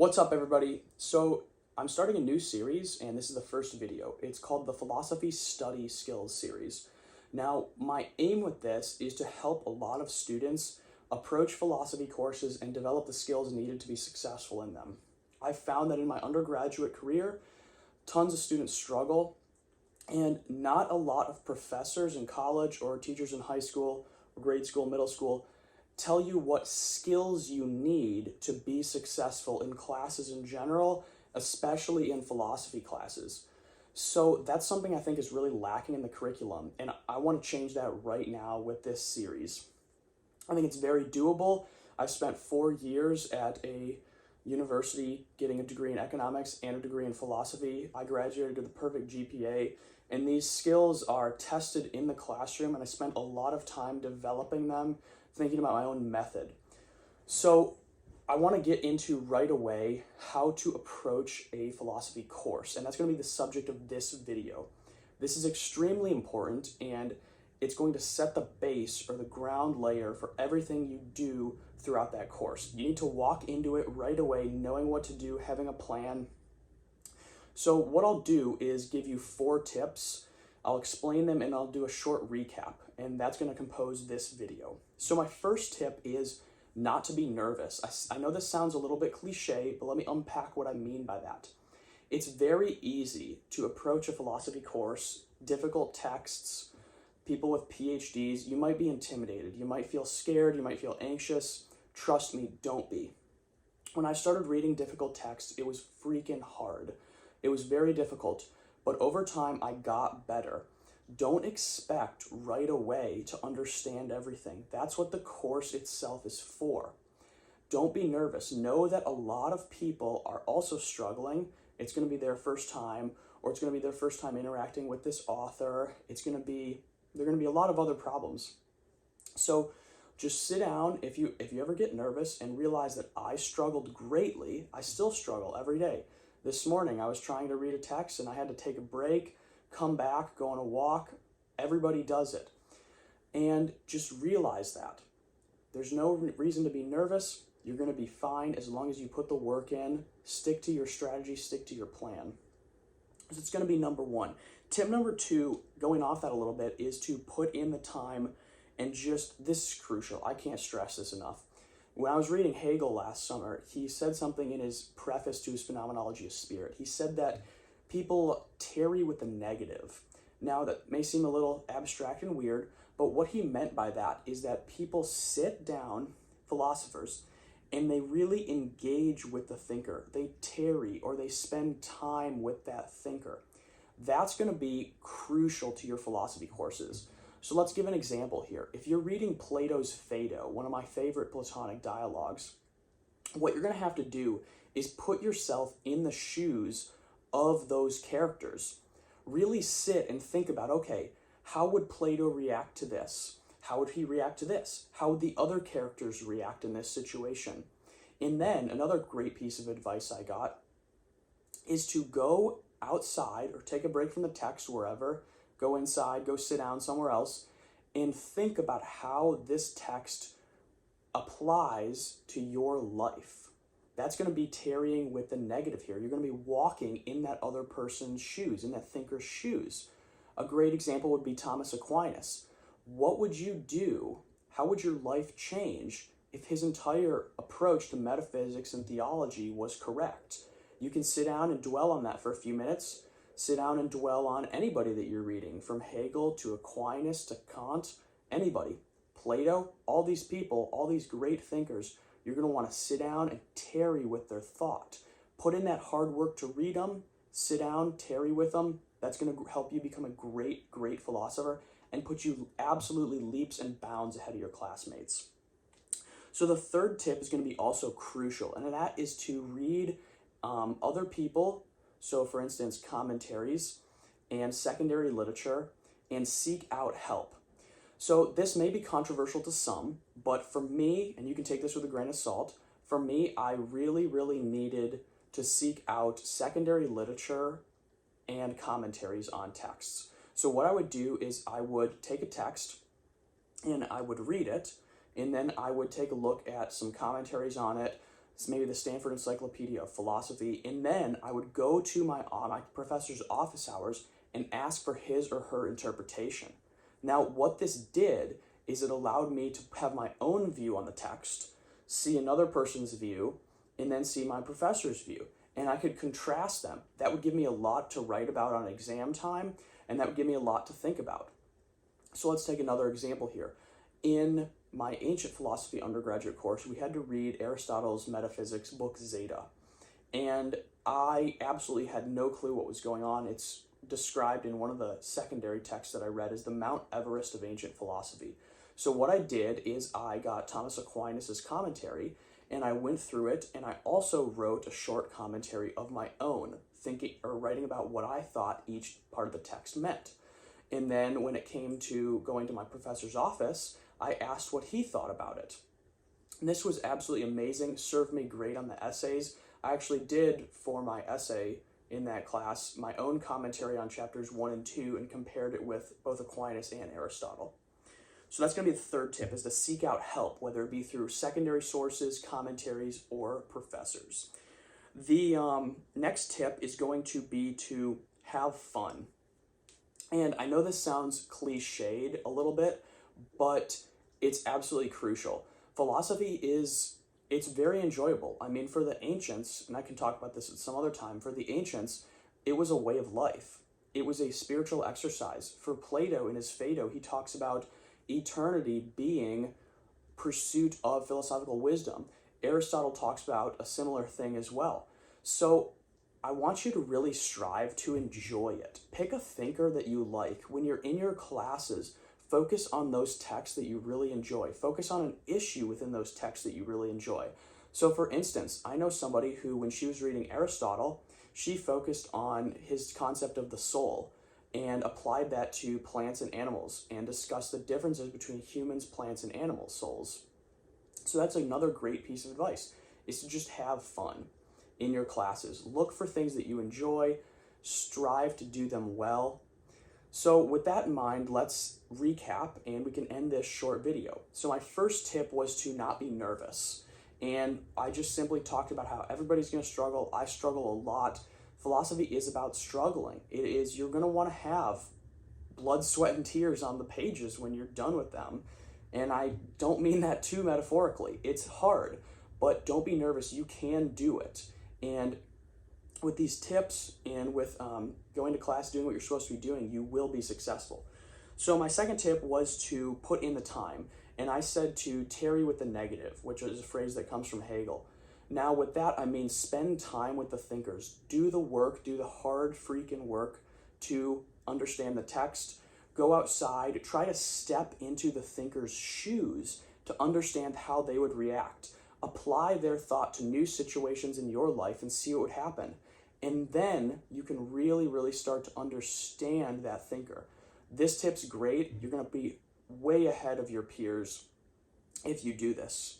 What's up, everybody? So I'm starting a new series, and this is the first video. It's called the Philosophy Study Skills series. Now, my aim with this is to help a lot of students approach philosophy courses and develop the skills needed to be successful in them. I've found that in my undergraduate career, tons of students struggle, and not a lot of professors in college or teachers in high school, or grade school, middle school, tell you what skills you need to be successful in classes in general, especially in philosophy classes. So that's something I think is really lacking in the curriculum, and I want to change that right now with this series. I think it's very doable. I've spent 4 years at a university getting a degree in economics and a degree in philosophy. I graduated with the perfect GPA, and these skills are tested in the classroom, and I spent a lot of time developing them, thinking about my own method. So I want to get into right away how to approach a philosophy course, and that's going to be the subject of this video. This is extremely important, and it's going to set the base or the ground layer for everything you do throughout that course. You need to walk into it right away, knowing what to do, having a plan. So what I'll do is give you 4 tips. I'll explain them and I'll do a short recap, and that's going to compose this video. So my first tip is not to be nervous. I know this sounds a little bit cliche, but let me unpack what I mean by that. It's very easy to approach a philosophy course, difficult texts, people with PhDs. You might be intimidated, you might feel scared, you might feel anxious. Trust me, don't be. When I started reading difficult texts, it was freaking hard. It was very difficult, but over time I got better. Don't expect right away to understand everything. That's what the course itself is for. Don't be nervous. Know that a lot of people are also struggling. It's going to be their first time, or it's going to be their first time interacting with this author. There are going to be a lot of other problems. So just sit down if you ever get nervous and realize that I struggled greatly. I still struggle every day. This morning I was trying to read a text and I had to take a break, come back, go on a walk. Everybody does it. And just realize that. There's no reason to be nervous. You're going to be fine as long as you put the work in, stick to your strategy, stick to your plan. So it's going to be number 1. Tip number 2, going off that a little bit, is to put in the time, and this is crucial. I can't stress this enough. When I was reading Hegel last summer, he said something in his preface to his Phenomenology of Spirit. He said that people tarry with the negative. Now, that may seem a little abstract and weird, but what he meant by that is that people sit down, philosophers, and they really engage with the thinker. They tarry, or they spend time with that thinker. That's going to be crucial to your philosophy courses. So let's give an example here. If you're reading Plato's Phaedo, one of my favorite Platonic dialogues, what you're going to have to do is put yourself in the shoes of those characters. Really sit and think about, okay, how would Plato react to this? How would he react to this? How would the other characters react in this situation? And then another great piece of advice I got is to go outside or take a break from the text wherever, go inside, go sit down somewhere else, and think about how this text applies to your life. That's going to be tarrying with the negative here. You're going to be walking in that other person's shoes, in that thinker's shoes. A great example would be Thomas Aquinas. What would you do? How would your life change if his entire approach to metaphysics and theology was correct? You can sit down and dwell on that for a few minutes. Sit down and dwell on anybody that you're reading, from Hegel to Aquinas to Kant, anybody. Plato, all these people, all these great thinkers. You're going to want to sit down and tarry with their thought. Put in that hard work to read them, sit down, tarry with them. That's going to help you become a great, great philosopher and put you absolutely leaps and bounds ahead of your classmates. So the third tip is going to be also crucial, and that is to read other people. So for instance, commentaries and secondary literature, and seek out help. So this may be controversial to some, but for me, and you can take this with a grain of salt, for me, I really, really needed to seek out secondary literature and commentaries on texts. So what I would do is I would take a text and I would read it, and then I would take a look at some commentaries on it, maybe the Stanford Encyclopedia of Philosophy, and then I would go to my professor's office hours and ask for his or her interpretation. Now, what this did is it allowed me to have my own view on the text, see another person's view, and then see my professor's view. And I could contrast them. That would give me a lot to write about on exam time, and that would give me a lot to think about. So let's take another example here. In my ancient philosophy undergraduate course, we had to read Aristotle's Metaphysics book Zeta. And I absolutely had no clue what was going on. It's described in one of the secondary texts that I read as the Mount Everest of ancient philosophy. So what I did is I got Thomas Aquinas' commentary, and I went through it, and I also wrote a short commentary of my own, thinking or writing about what I thought each part of the text meant. And then when it came to going to my professor's office, I asked what he thought about it. And this was absolutely amazing, served me great on the essays. I actually did, for my essay in that class, my own commentary on chapters 1 and 2 and compared it with both Aquinas and Aristotle. So that's going to be the third tip, is to seek out help, whether it be through secondary sources, commentaries, or professors. The next tip is going to be to have fun. And I know this sounds cliched a little bit, but it's absolutely crucial. Philosophy it's very enjoyable. I mean, for the ancients, and I can talk about this at some other time, for the ancients, it was a way of life. It was a spiritual exercise. For Plato, in his Phaedo, he talks about eternity being pursuit of philosophical wisdom. Aristotle talks about a similar thing as well. So I want you to really strive to enjoy it. Pick a thinker that you like. When you're in your classes, focus on those texts that you really enjoy. Focus on an issue within those texts that you really enjoy. So for instance, I know somebody who, when she was reading Aristotle, she focused on his concept of the soul and applied that to plants and animals and discussed the differences between humans, plants, and animal souls. So that's another great piece of advice, is to just have fun in your classes. Look for things that you enjoy, strive to do them well. So with that in mind, let's recap and we can end this short video. So my first tip was to not be nervous. And I just simply talked about how everybody's going to struggle. I struggle a lot. Philosophy is about struggling. It is, you're going to want to have blood, sweat, and tears on the pages when you're done with them. And I don't mean that too metaphorically. It's hard, but don't be nervous. You can do it. And with these tips and with going to class, doing what you're supposed to be doing, you will be successful. So my second tip was to put in the time. And I said to tarry with the negative, which is a phrase that comes from Hegel. Now with that, I mean spend time with the thinkers. Do the work, do the hard freaking work to understand the text. Go outside, try to step into the thinker's shoes to understand how they would react. Apply their thought to new situations in your life and see what would happen. And then you can really, really start to understand that thinker. This tip's great. You're going to be way ahead of your peers if you do this.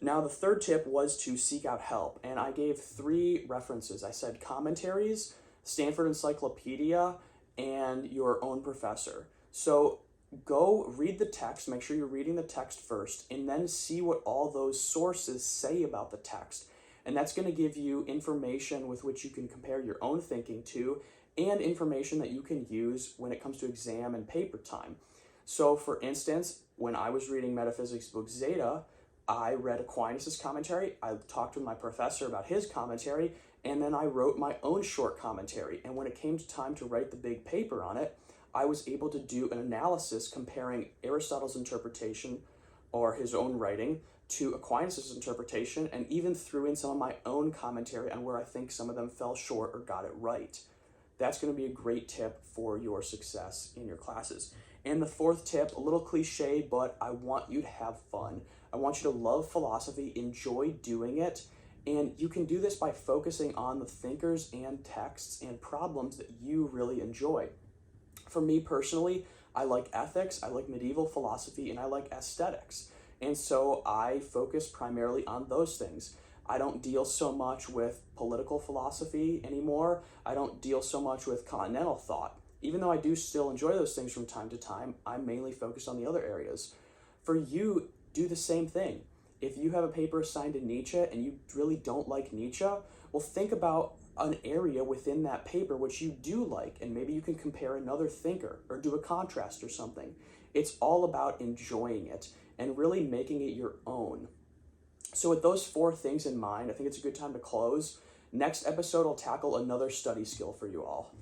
Now, the third tip was to seek out help. And I gave 3 references. I said commentaries, Stanford Encyclopedia, and your own professor. So go read the text, make sure you're reading the text first, and then see what all those sources say about the text. And that's going to give you information with which you can compare your own thinking to, and information that you can use when it comes to exam and paper time. So for instance, when I was reading Metaphysics book Zeta, I read Aquinas' commentary, I talked with my professor about his commentary, and then I wrote my own short commentary. And when it came to time to write the big paper on it, I was able to do an analysis comparing Aristotle's interpretation, or his own writing, to Aquinas' interpretation, and even threw in some of my own commentary on where I think some of them fell short or got it right. That's going to be a great tip for your success in your classes. And the fourth tip, a little cliche, but I want you to have fun. I want you to love philosophy, enjoy doing it, and you can do this by focusing on the thinkers and texts and problems that you really enjoy. For me personally, I like ethics, I like medieval philosophy, and I like aesthetics. And so I focus primarily on those things. I don't deal so much with political philosophy anymore. I don't deal so much with continental thought. Even though I do still enjoy those things from time to time, I'm mainly focused on the other areas. For you, do the same thing. If you have a paper assigned to Nietzsche and you really don't like Nietzsche, well, think about an area within that paper which you do like, and maybe you can compare another thinker or do a contrast or something. It's all about enjoying it and really making it your own. So with those 4 things in mind, I think it's a good time to close. Next episode, I'll tackle another study skill for you all.